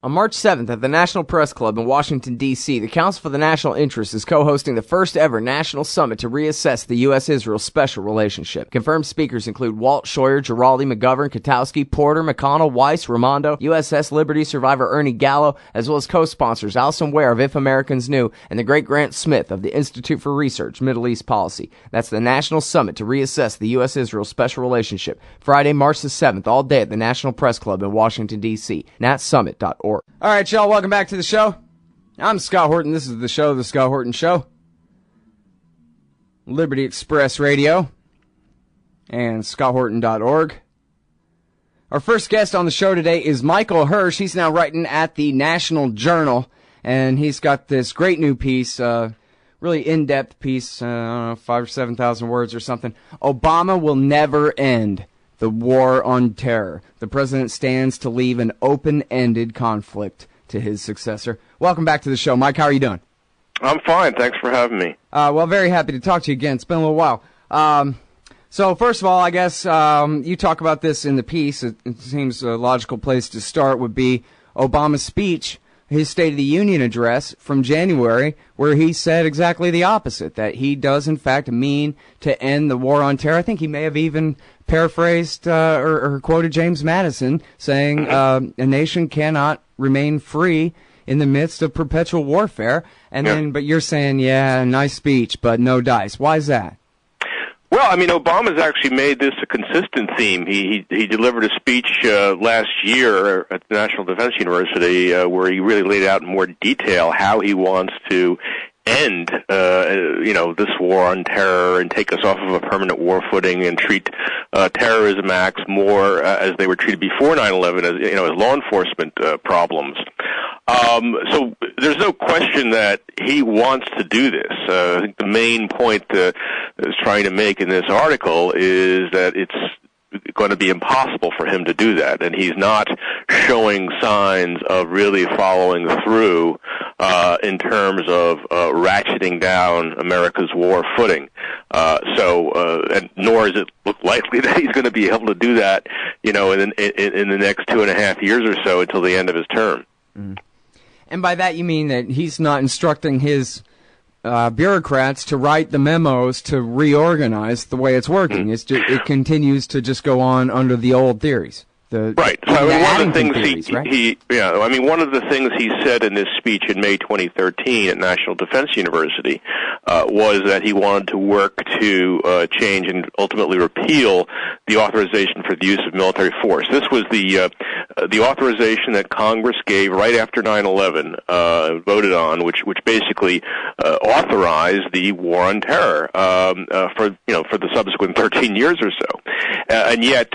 On March 7th at the National Press Club in Washington, D.C., the Council for the National Interest is co-hosting the first ever national summit to reassess the U.S.-Israel special relationship. Confirmed speakers include Walt, Scheuer, Giraldi, McGovern, Katowski, Porter, McConnell, Weiss, Raimondo, USS Liberty survivor Ernie Gallo, as well as co-sponsors Alison Ware of If Americans Knew and the great Grant Smith of the Institute for Research, Middle East Policy. That's the National Summit to reassess the U.S.-Israel special relationship. Friday, March the 7th, all day at the National Press Club in Washington, D.C. natsummit.org. All right, y'all, welcome back to the show. I'm Scott Horton. This is the show, The Scott Horton Show. Liberty Express Radio and scotthorton.org. Our first guest on the show today is Michael Hirsh. He's now writing at the National Journal, and he's got this great new piece, really in-depth piece, I don't know, 5,000 or 7,000 words or something. Obama will never end the war on terror. The president stands to leave an open-ended conflict to his successor. Welcome back to the show. Mike, how are you doing? I'm fine. Thanks for having me. Well, very happy to talk to you again. It's been a little while. So first of all, I guess you talk about this in the piece. It seems a logical place to start would be Obama's speech, his State of the Union address from January, where he said exactly the opposite, that he does, in fact, mean to end the war on terror. I think he may have even paraphrased or quoted James Madison saying a nation cannot remain free in the midst of perpetual warfare. And then, but you're saying, yeah, nice speech, but no dice. Why is that? Well, I mean, Obama's actually made this a consistent theme. He delivered a speech last year at the National Defense University where he really laid out in more detail how he wants to end, this war on terror and take us off of a permanent war footing and treat terrorism acts more as they were treated before 9/11, as law enforcement problems. So there's no question that he wants to do this. I think the main point that is trying to make in this article is that it's going to be impossible for him to do that, and he's not showing signs of really following through in terms of ratcheting down America's war footing. And nor is it look likely that he's going to be able to do that, in the next 2.5 years or so until the end of his term. Mm. And by that you mean that he's not instructing his bureaucrats to write the memos to reorganize the way it's working. It continues to just go on under the old theories. Right. So one of the things one of the things he said in this speech in May 2013 at National Defense University was that he wanted to work to change and ultimately repeal the authorization for the use of military force. This was the authorization that Congress gave right after 9/11, voted on, which basically authorized the war on terror for the subsequent 13 years or so. And yet,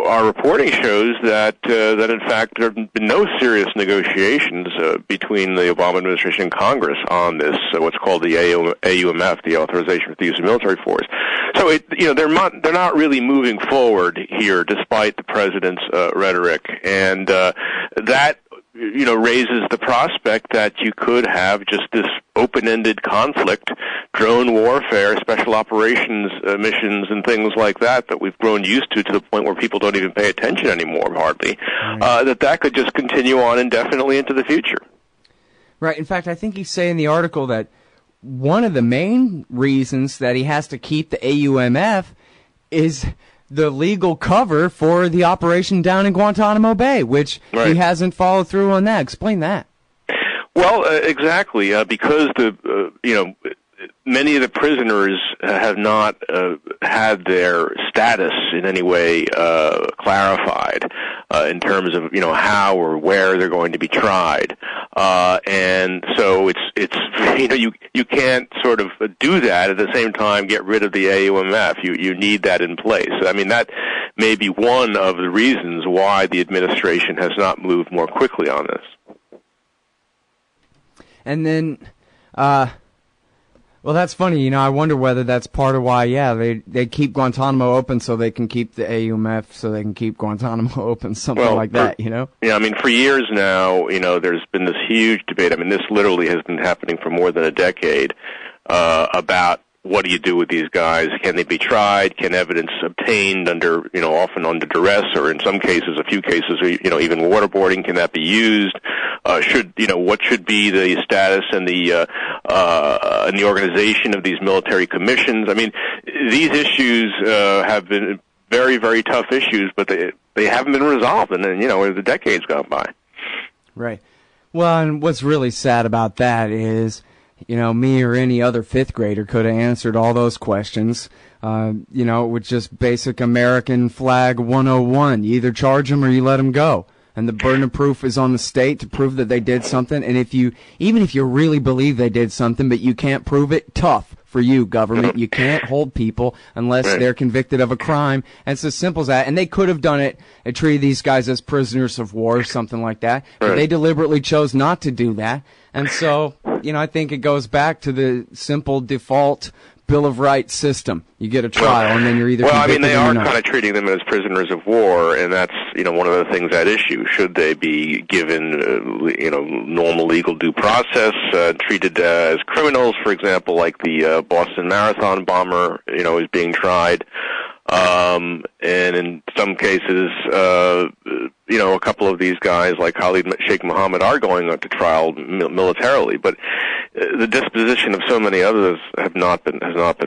our reporting shows that in fact there have been no serious negotiations between the Obama administration and Congress on this, what's called the AUMF, the authorization for the use of military force. So they're not really moving forward here, despite the president's rhetoric, and that raises the prospect that you could have just this open-ended conflict, drone warfare, special operations missions, and things like that we've grown used to the point where people don't even pay attention anymore, hardly, that could just continue on indefinitely into the future. Right. In fact, I think you say in the article that one of the main reasons that he has to keep the AUMF is the legal cover for the operation down in Guantanamo Bay, which he hasn't followed through on that. Explain that. Well, exactly, because many of the prisoners have not had their status in any way clarified in terms of how or where they're going to be tried, and so it's you can't sort of do that at the same time get rid of the AUMF. You need that in place. I mean, that may be one of the reasons why the administration has not moved more quickly on this. And then, well, that's funny. I wonder whether that's part of why, they keep Guantanamo open so they can keep the AUMF, so they can keep Guantanamo open, something like that, Yeah, I mean, for years now, there's been this huge debate. I mean, this literally has been happening for more than a decade about what do you do with these guys? Can they be tried? Can evidence obtained under, often under duress, or in some cases, a few cases, even waterboarding, can that be used? what should be the status and the organization of these military commissions. I mean, these issues have been very, very tough issues, but they haven't been resolved, and then, the decades gone by. Right. Well, and what's really sad about that is, me or any other fifth grader could have answered all those questions, with just basic American flag 101. You either charge them or you let them go. And the burden of proof is on the state to prove that they did something. And even if you really believe they did something, but you can't prove it, tough for you, government. You can't hold people unless they're convicted of a crime. And it's as simple as that. And they could have done it and treated these guys as prisoners of war or something like that. But they deliberately chose not to do that. And so, I think it goes back to the simple default Bill of Rights system. You get a trial, and then you're either convicted they or are not. kind of treating them as prisoners of war, and that's, one of the things at issue. Should they be given, normal legal due process, treated as criminals, for example, like the Boston Marathon bomber, is being tried. And in some cases, a couple of these guys, like Khalid Sheikh Mohammed, are going to trial militarily, but the disposition of so many others has not been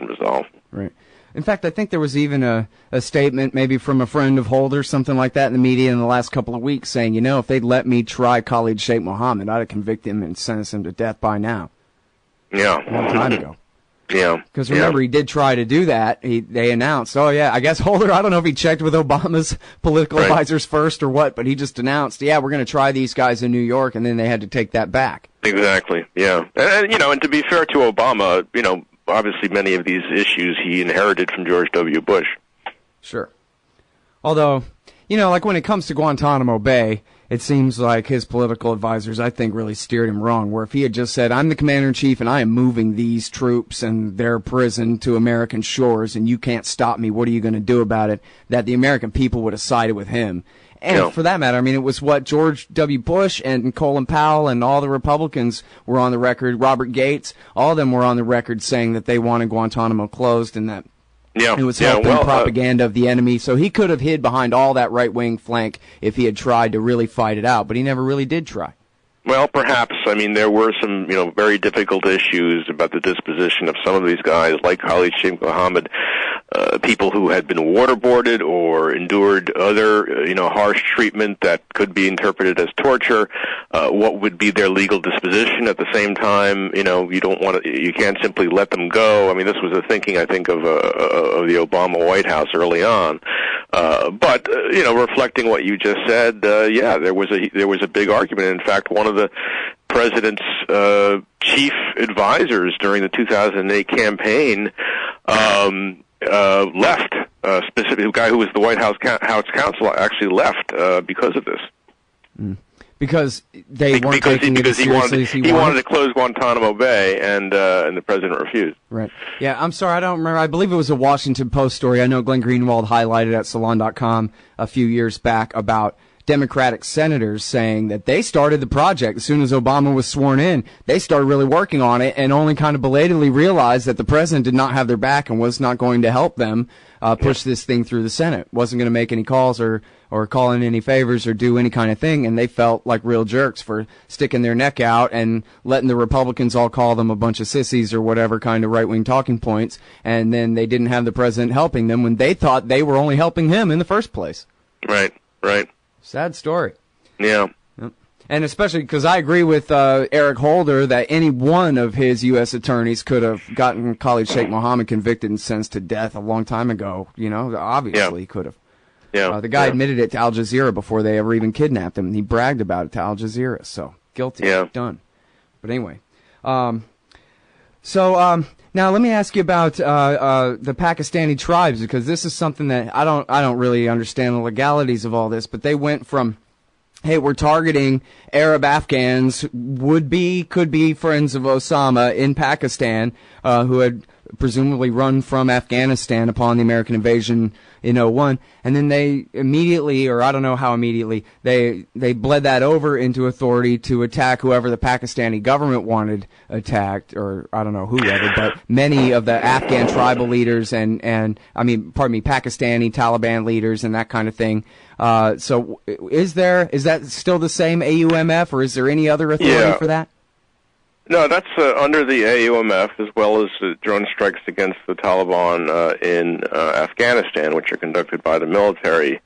resolved. Right. In fact, I think there was even a statement maybe from a friend of Holder, something like that, in the media in the last couple of weeks saying, if they'd let me try Khalid Sheikh Mohammed, I'd have convicted him and sentenced him to death by now. Yeah. A long time ago. Yeah. Because remember, he did try to do that. They announced, I guess Holder, I don't know if he checked with Obama's political advisors first or what, but he just announced, we're going to try these guys in New York, and then they had to take that back. Exactly, yeah. And to be fair to Obama, obviously many of these issues he inherited from George W. Bush. Sure. Although, like when it comes to Guantanamo Bay, it seems like his political advisors, I think, really steered him wrong, where if he had just said, I'm the commander-in-chief and I am moving these troops and their prison to American shores and you can't stop me, what are you going to do about it, that the American people would have sided with him. And for that matter, it was what George W. Bush and Colin Powell and all the Republicans were on the record, Robert Gates, all of them were on the record saying that they wanted Guantanamo closed and that it was helping propaganda of the enemy. So he could have hid behind all that right-wing flank if he had tried to really fight it out, but he never really did try. Well, perhaps. There were some, very difficult issues about the disposition of some of these guys, like Khalid Sheikh Mohammed, people who had been waterboarded or endured other, harsh treatment that could be interpreted as torture. What would be their legal disposition at the same time? You can't simply let them go. This was the thinking, I think, of the Obama White House early on. But reflecting what you just said, there was a big argument. In fact, one of the president's chief advisors during the 2008 campaign left. Specifically, the guy who was the White House counsel actually left because of this. Because they weren't taking it as seriously as he wanted to close Guantanamo Bay, and the president refused. Right. Yeah, I'm sorry, I don't remember. I believe it was a Washington Post story. I know Glenn Greenwald highlighted at Salon.com a few years back about Democratic senators saying that they started the project as soon as Obama was sworn in. They started really working on it and only kind of belatedly realized that the president did not have their back and was not going to help them push this thing through the Senate. Wasn't going to make any calls or call in any favors or do any kind of thing, and they felt like real jerks for sticking their neck out and letting the Republicans all call them a bunch of sissies or whatever kind of right-wing talking points, and then they didn't have the president helping them when they thought they were only helping him in the first place. Right. Sad story. Yeah. And especially because I agree with Eric Holder that any one of his U.S. attorneys could have gotten Khalid Sheikh Mohammed convicted and sentenced to death a long time ago. Obviously he could have. Yeah. The guy admitted it to Al Jazeera before they ever even kidnapped him, and he bragged about it to Al Jazeera. So guilty. Yeah. Done. But anyway. Now let me ask you about the Pakistani tribes, because this is something that I don't really understand the legalities of all this, but they went from, hey, we're targeting Arab Afghans, could be friends of Osama in Pakistan, who had presumably run from Afghanistan upon the American invasion in '01, and then they immediately, or I don't know how immediately, they bled that over into authority to attack whoever the Pakistani government wanted attacked, or I don't know whoever, but many of the Afghan tribal leaders and Pakistani Taliban leaders and that kind of thing. So is that still the same AUMF, or is there any other authority for that? No, that's under the AUMF, as well as drone strikes against the Taliban in Afghanistan, which are conducted by the military.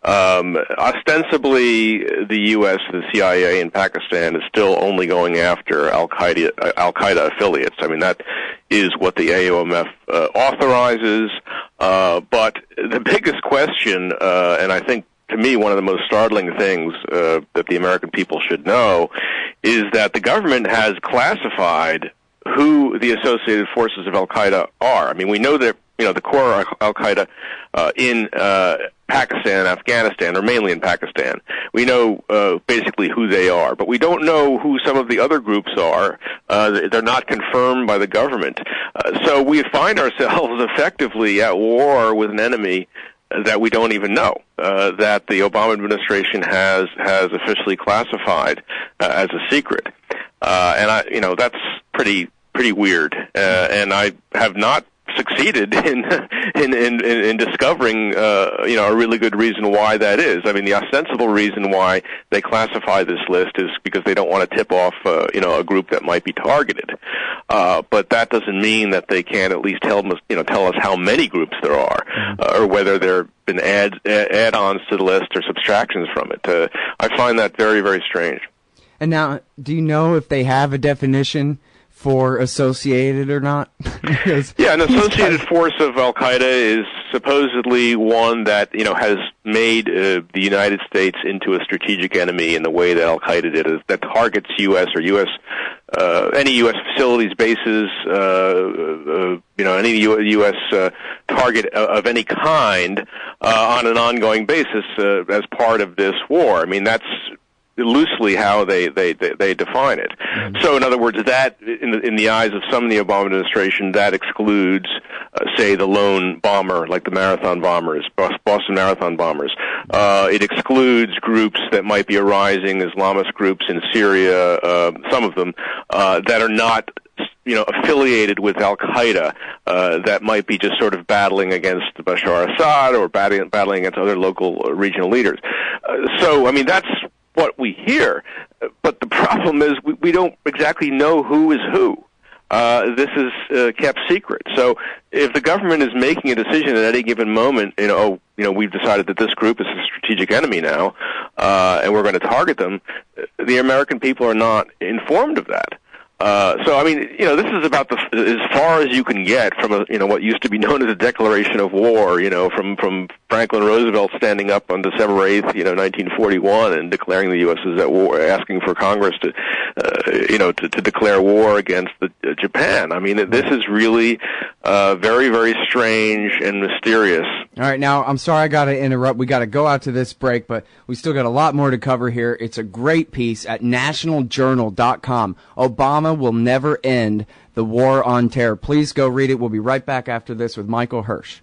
Ostensibly, the U.S., the CIA in Pakistan is still only going after Al-Qaeda affiliates. I mean, that is what the AUMF authorizes. But the biggest question, and I think to me one of the most startling things that the American people should know, is that the government has classified who the associated forces of Al-Qaeda are. I mean, we know that, the core Al-Qaeda in Pakistan and Afghanistan, or mainly in Pakistan. We know basically who they are, but we don't know who some of the other groups are. They're not confirmed by the government. So we find ourselves effectively at war with an enemy that we don't even know, that the Obama administration has officially classified as a secret. And that's pretty weird. And I have not succeeded in discovering a really good reason why that is. I mean, the ostensible reason why they classify this list is because they don't want to tip off a group that might be targeted. But that doesn't mean that they can't at least tell us how many groups there are, or whether there have been add-ons to the list or subtractions from it. I find that very, very strange. And now, do you know if they have a definition for associated or not? Yeah, an associated force of Al-Qaeda is supposedly one that, has made the United States into a strategic enemy in the way that Al-Qaeda did, that targets U.S. or any U.S. facilities, bases, any U.S. target of any kind on an ongoing basis as part of this war. I mean, that's loosely how they define it. Mm-hmm. So, in other words, that in the eyes of some in the Obama administration, that excludes, say, the lone bomber, like the marathon bombers, Boston Marathon bombers. It excludes groups that might be arising, Islamist groups in Syria, some of them that are not affiliated with Al-Qaeda, that might be just sort of battling against Bashar al-Assad or battling against other local regional leaders. So, I mean, that's what we hear, but the problem is we don't exactly know who is who. This is kept secret. So if the government is making a decision at any given moment, we've decided that this group is a strategic enemy now, and we're going to target them, the American people are not informed of that. So I mean, this is about as far as you can get from what used to be known as a declaration of war. From Franklin Roosevelt standing up on December 8th, 1941, and declaring the U.S. is at war, asking for Congress to declare war against Japan. I mean, this is really very, very strange and mysterious. All right, now I'm sorry I got to interrupt. We got to go out to this break, but we still got a lot more to cover here. It's a great piece at nationaljournal.com. Obama will never end the war on terror. Please go read it. We'll be right back after this with Michael Hirsh.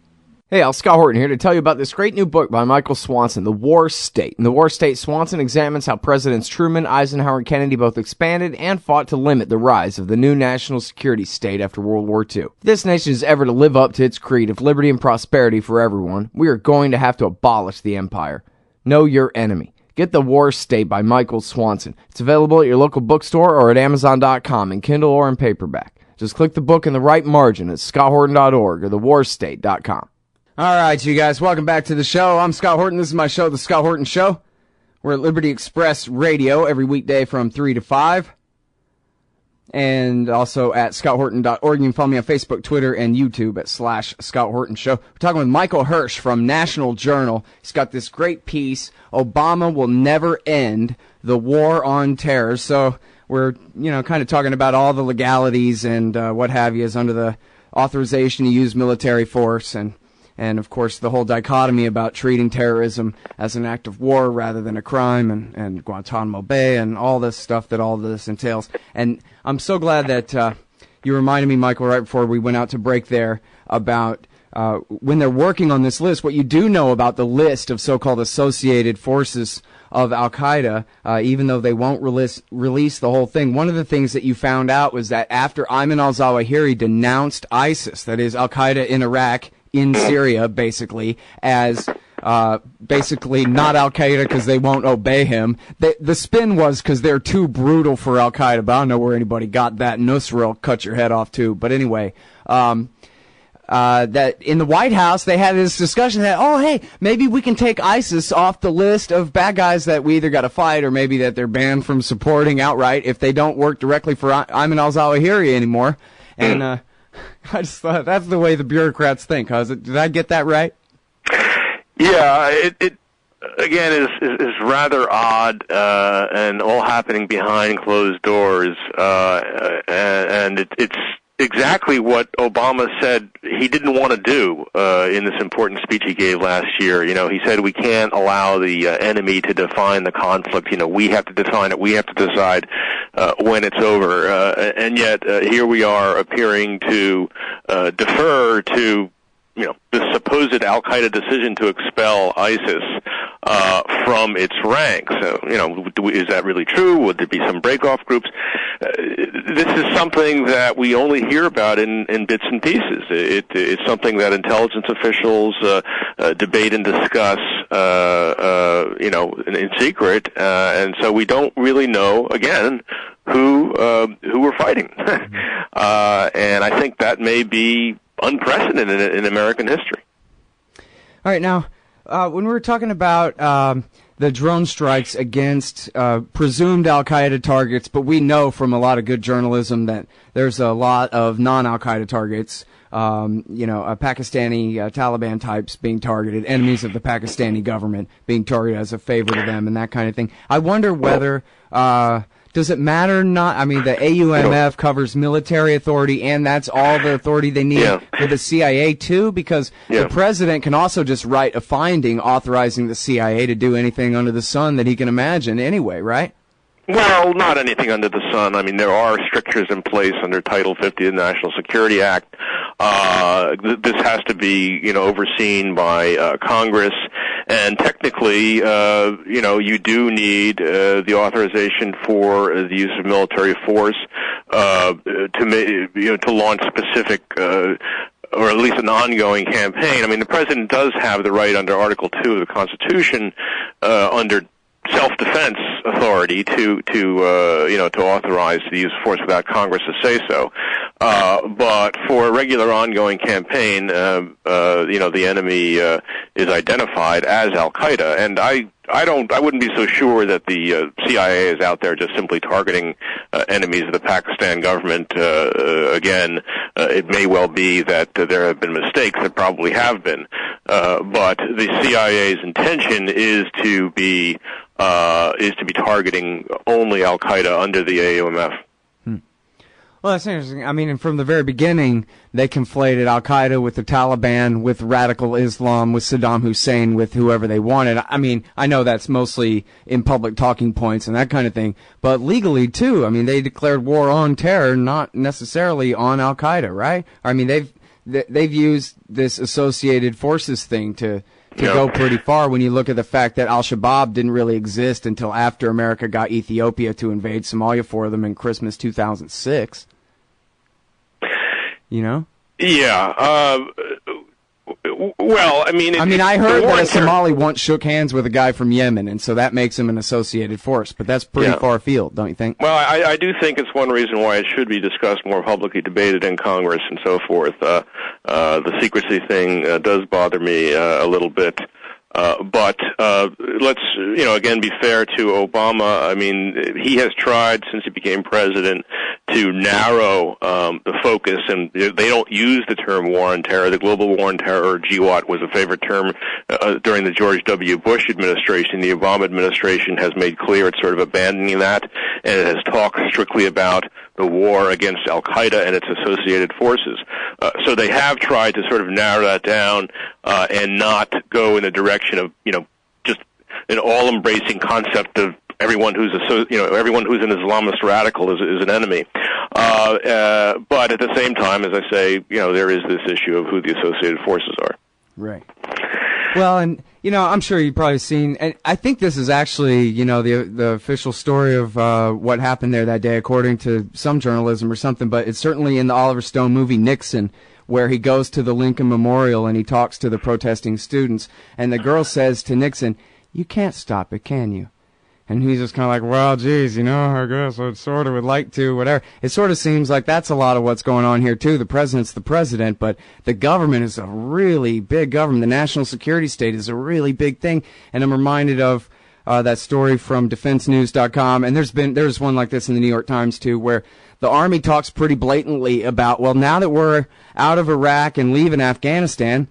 Hey, Scott Horton here to tell you about this great new book by Michael Swanson, The War State. In The War State, Swanson examines how Presidents Truman, Eisenhower, and Kennedy both expanded and fought to limit the rise of the new national security state after World War II. If this nation is ever to live up to its creed of liberty and prosperity for everyone, we are going to have to abolish the empire. Know your enemy. Get The War State by Michael Swanson. It's available at your local bookstore or at Amazon.com in Kindle or in paperback. Just click the book in the right margin at scotthorton.org or thewarstate.com. All right, you guys, welcome back to the show. I'm Scott Horton. This is my show, The Scott Horton Show. We're at Liberty Express Radio every weekday from 3 to 5. And also at scotthorton.org. You can follow me on Facebook, Twitter, and YouTube at /Scott Horton Show. We're talking with Michael Hirsh from National Journal. He's got this great piece, Obama Will Never End the War on Terror. So we're, kind of talking about all the legalities and what have you is under the authorization to use military force and of course, the whole dichotomy about treating terrorism as an act of war rather than a crime, and Guantanamo Bay, and all this stuff that all this entails. And I'm so glad that, you reminded me, Michael, right before we went out to break there about when they're working on this list, what you do know about the list of so-called associated forces of Al-Qaeda, even though they won't release the whole thing. One of the things that you found out was that after Ayman al-Zawahiri denounced ISIS, that is Al-Qaeda in Iraq, in Syria, basically, as basically not Al-Qaeda because they won't obey him. The spin was because they're too brutal for Al-Qaeda, but I don't know where anybody got that. Nusra will cut your head off too. But anyway, that in the White House they had this discussion that, oh, hey, maybe we can take ISIS off the list of bad guys that we either got to fight or maybe that they're banned from supporting outright if they don't work directly for Ayman al-Zawahiri anymore. And I just thought that's the way the bureaucrats think. Did I get that right? Yeah, it again is rather odd and all happening behind closed doors, and it's exactly what Obama said he didn't want to do in this important speech he gave last year. You know, he said we can't allow the enemy to define the conflict. You know, we have to define it. We have to decide when it's over. And yet here we are appearing to defer to, you know, the supposed Al-Qaeda decision to expel ISIS from its ranks. You know, is that really true? Would there be some break-off groups? This is something that we only hear about in bits and pieces. It's something that intelligence officials debate and discuss, you know, in secret, and so we don't really know, again, who we're fighting. And I think that may be unprecedented in American history. All right, now, when we were talking about the drone strikes against presumed Al-Qaeda targets, but we know from a lot of good journalism that there's a lot of non-Al-Qaeda targets, you know, Pakistani Taliban types being targeted, enemies of the Pakistani government being targeted as a favor to them and that kind of thing. I wonder whether does it matter not? I mean, the AUMF covers military authority, and that's all the authority they need for the CIA, too, because the president can also just write a finding authorizing the CIA to do anything under the sun that he can imagine anyway, right? Well, not anything under the sun. I mean, there are strictures in place under Title 50 of the National Security Act. This has to be, you know, overseen by Congress. And technically, you know, you do need the authorization for the use of military force to launch specific or at least an ongoing campaign. I mean, the president does have the right under Article 2 of the Constitution under self-defense authority to authorize the use of force without Congress to say so. But for a regular ongoing campaign, you know, the enemy is identified as Al-Qaeda, and I wouldn't be so sure that the CIA is out there just simply targeting enemies of the Pakistan government. Again, it may well be that there have been mistakes. There probably have been, but the CIA's intention is to be targeting only Al-Qaeda under the AUMF. Well, that's interesting. I mean, and from the very beginning, they conflated Al-Qaeda with the Taliban, with radical Islam, with Saddam Hussein, with whoever they wanted. I mean, I know that's mostly in public talking points and that kind of thing, but legally, too. I mean, they declared war on terror, not necessarily on Al-Qaeda, right? I mean, they've used this associated forces thing to go pretty far when you look at the fact that Al-Shabaab didn't really exist until after America got Ethiopia to invade Somalia for them in Christmas 2006. You know? Yeah. Well, I mean, I heard that a Somali once shook hands with a guy from Yemen, and so that makes him an associated force. But that's pretty far afield, don't you think? Well, I do think it's one reason why it should be discussed more publicly, debated in Congress, and so forth. The secrecy thing does bother me a little bit. But let's, you know, again, be fair to Obama. I mean, he has tried since he became president to narrow the focus, and they don't use the term war on terror. The global war on terror, or GWAT, was a favorite term during the George W. Bush administration. The Obama administration has made clear it's sort of abandoning that, and it has talked strictly about the war against Al-Qaeda and its associated forces. So they have tried to sort of narrow that down and not go in the direction of, you know, just an all-embracing concept of everyone who's an Islamist radical is an enemy. But at the same time, as I say, there is this issue of who the associated forces are. Right. Well, and, I'm sure you've probably seen, and I think this is actually, the official story of what happened there that day, according to some journalism or something, but it's certainly in the Oliver Stone movie Nixon, where he goes to the Lincoln Memorial and he talks to the protesting students, and the girl says to Nixon, "You can't stop it, can you?" And he's just kind of like, well, geez, I guess I sort of would like to, whatever. It sort of seems like that's a lot of what's going on here, too. The president's the president, but the government is a really big government. The national security state is a really big thing. And I'm reminded of that story from defensenews.com. And there's one like this in the New York Times, too, where the Army talks pretty blatantly about, well, now that we're out of Iraq and leaving Afghanistan,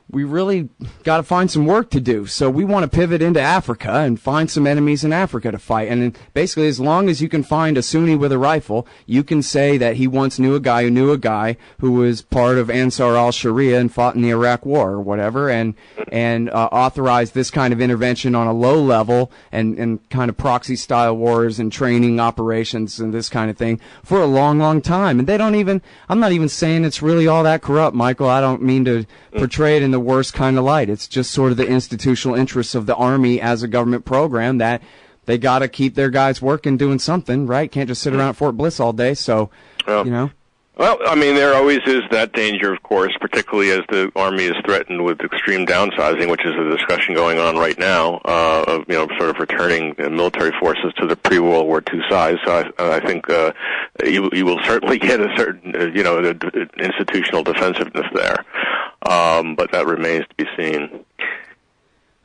we really got to find some work to do. So we want to pivot into Africa and find some enemies in Africa to fight. And basically, as long as you can find a Sunni with a rifle, you can say that he once knew a guy who was part of Ansar al-Sharia and fought in the Iraq War or whatever, and authorized this kind of intervention on a low level and kind of proxy-style wars and training operations and this kind of thing for a long, long time. And I'm not even saying it's really all that corrupt, Michael. I don't mean to portray it in the worst kind of light. It's just sort of the institutional interests of the Army as a government program that they got to keep their guys working, doing something, right? Can't just sit around at Fort Bliss all day. So, Well, I mean, there always is that danger, of course, particularly as the Army is threatened with extreme downsizing, which is a discussion going on right now, of, sort of returning military forces to the pre-World War II size. So I think you will certainly get a certain, institutional defensiveness there. But that remains to be seen.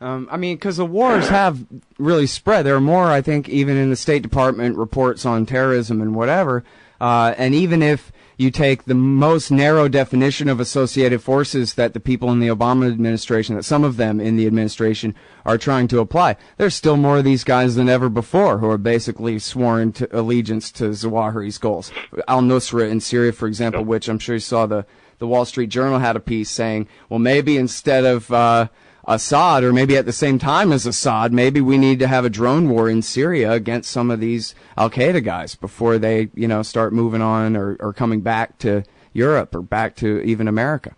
Because the wars have really spread. There are more, I think, even in the State Department reports on terrorism and whatever. And even if you take the most narrow definition of associated forces that the people in the Obama administration, that some of them in the administration are trying to apply, there's still more of these guys than ever before who are basically sworn to allegiance to Zawahiri's goals. Al-Nusra in Syria, for example, which I'm sure you saw the Wall Street Journal had a piece saying, well, maybe instead of Assad, or maybe at the same time as Assad, maybe we need to have a drone war in Syria against some of these Al-Qaeda guys before they, start moving on or coming back to Europe or back to even America.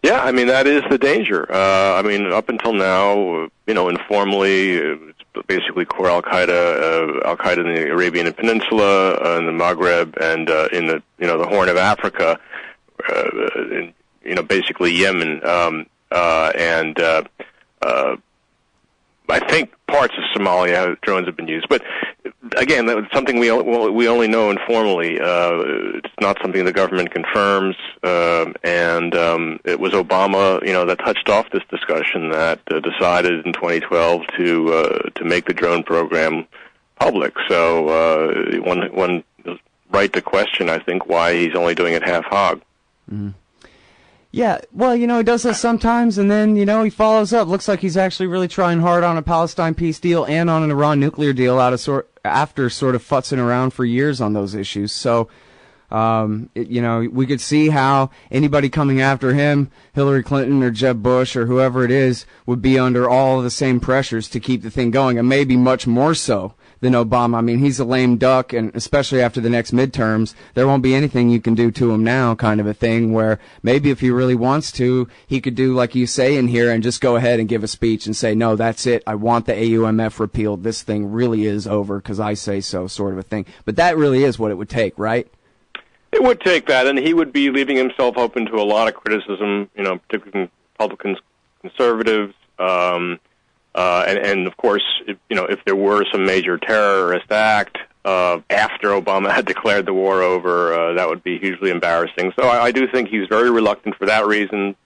Yeah, I mean, that is the danger. Up until now, informally, it's basically core Al-Qaeda in the Arabian Peninsula, in the Maghreb, and in the Horn of Africa, basically Yemen, and I think parts of Somalia drones have been used. But again, that's something we only know informally. It's not something the government confirms, and it was Obama, that touched off this discussion that decided in 2012 to make the drone program public. So one is right to question, I think, why he's only doing it half hog. Mm-hmm. Yeah, well, he does this sometimes, and then, he follows up. Looks like he's actually really trying hard on a Palestine peace deal and on an Iran nuclear deal after sort of futzing around for years on those issues. So, we could see how anybody coming after him, Hillary Clinton or Jeb Bush or whoever it is, would be under all of the same pressures to keep the thing going, and maybe much more so than Obama. I mean, he's a lame duck, and especially after the next midterms, there won't be anything you can do to him now, kind of a thing, where maybe if he really wants to, he could do like you say in here and just go ahead and give a speech and say, no, that's it, I want the AUMF repealed, this thing really is over because I say so, sort of a thing. But that really is what it would take, right? It would take that, and he would be leaving himself open to a lot of criticism, particularly from Republicans, conservatives, and of course, if there were some major terrorist act after Obama had declared the war over, that would be hugely embarrassing. So I do think he's very reluctant for that reason,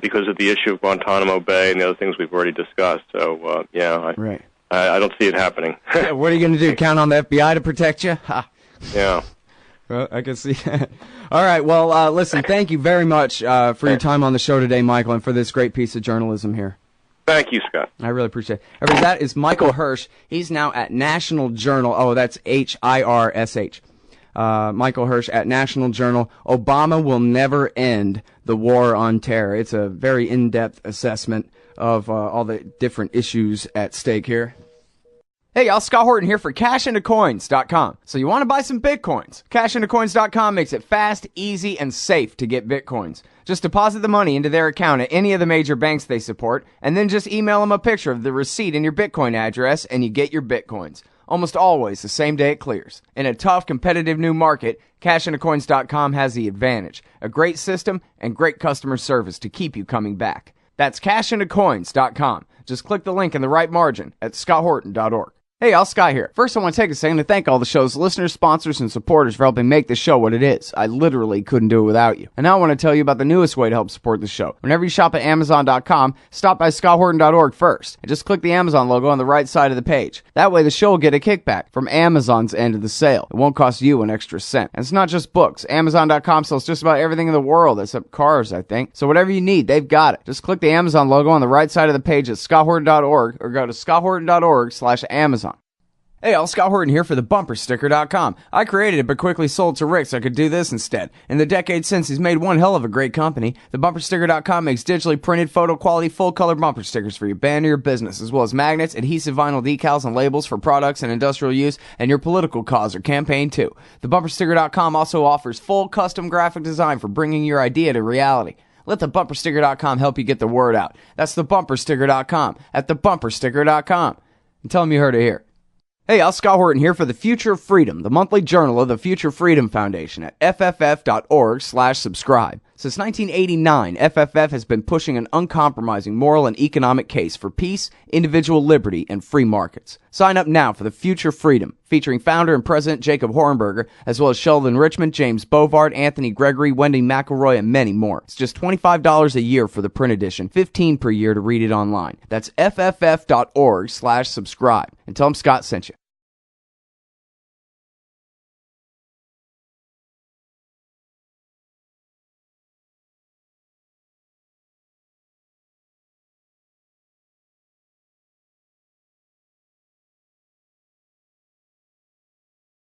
because of the issue of Guantanamo Bay and the other things we've already discussed. So, right. I don't see it happening. What are you going to do, count on the FBI to protect you? Ha. Yeah. Well, I can see that. All right, well, listen, thank you very much for your time on the show today, Michael, and for this great piece of journalism here. Thank you, Scott. I really appreciate it. Everybody, that is Michael Hirsh. He's now at National Journal. Oh, that's Hirsh. Michael Hirsh at National Journal. Obama will never end the war on terror. It's a very in-depth assessment of all the different issues at stake here. Hey y'all, Scott Horton here for cashintocoins.com. So you want to buy some Bitcoins? Cashintocoins.com makes it fast, easy, and safe to get Bitcoins. Just deposit the money into their account at any of the major banks they support, and then just email them a picture of the receipt and your Bitcoin address, and you get your Bitcoins. Almost always the same day it clears. In a tough, competitive new market, cashintocoins.com has the advantage. A great system and great customer service to keep you coming back. That's cashintocoins.com. Just click the link in the right margin at scotthorton.org. Hey, y'all, Sky here. First, I want to take a second to thank all the show's listeners, sponsors, and supporters for helping make the show what it is. I literally couldn't do it without you. And now I want to tell you about the newest way to help support the show. Whenever you shop at Amazon.com, stop by scotthorton.org first, and just click the Amazon logo on the right side of the page. That way, the show will get a kickback from Amazon's end of the sale. It won't cost you an extra cent. And it's not just books. Amazon.com sells just about everything in the world, except cars, I think. So whatever you need, they've got it. Just click the Amazon logo on the right side of the page at scotthorton.org, or go to scotthorton.org/Amazon. Hey, all, Scott Horton here for the bumpersticker.com. I created it but quickly sold to Rick so I could do this instead. In the decades since, he's made one hell of a great company. The bumpersticker.com makes digitally printed, photo quality, full color bumper stickers for your band or your business, as well as magnets, adhesive vinyl decals, and labels for products and industrial use, and your political cause or campaign too. The bumpersticker.com also offers full custom graphic design for bringing your idea to reality. Let the bumpersticker.com help you get the word out. That's the bumpersticker.com at the bumpersticker.com. And tell them you heard it here. Hey, y'all, Scott Horton here for the Future of Freedom, the monthly journal of the Future Freedom Foundation at fff.org/subscribe. Since 1989, FFF has been pushing an uncompromising moral and economic case for peace, individual liberty, and free markets. Sign up now for the Future Freedom, featuring founder and president Jacob Hornberger, as well as Sheldon Richmond, James Bovard, Anthony Gregory, Wendy McElroy, and many more. It's just $25 a year for the print edition, $15 per year to read it online. That's fff.org/subscribe. And tell them Scott sent you.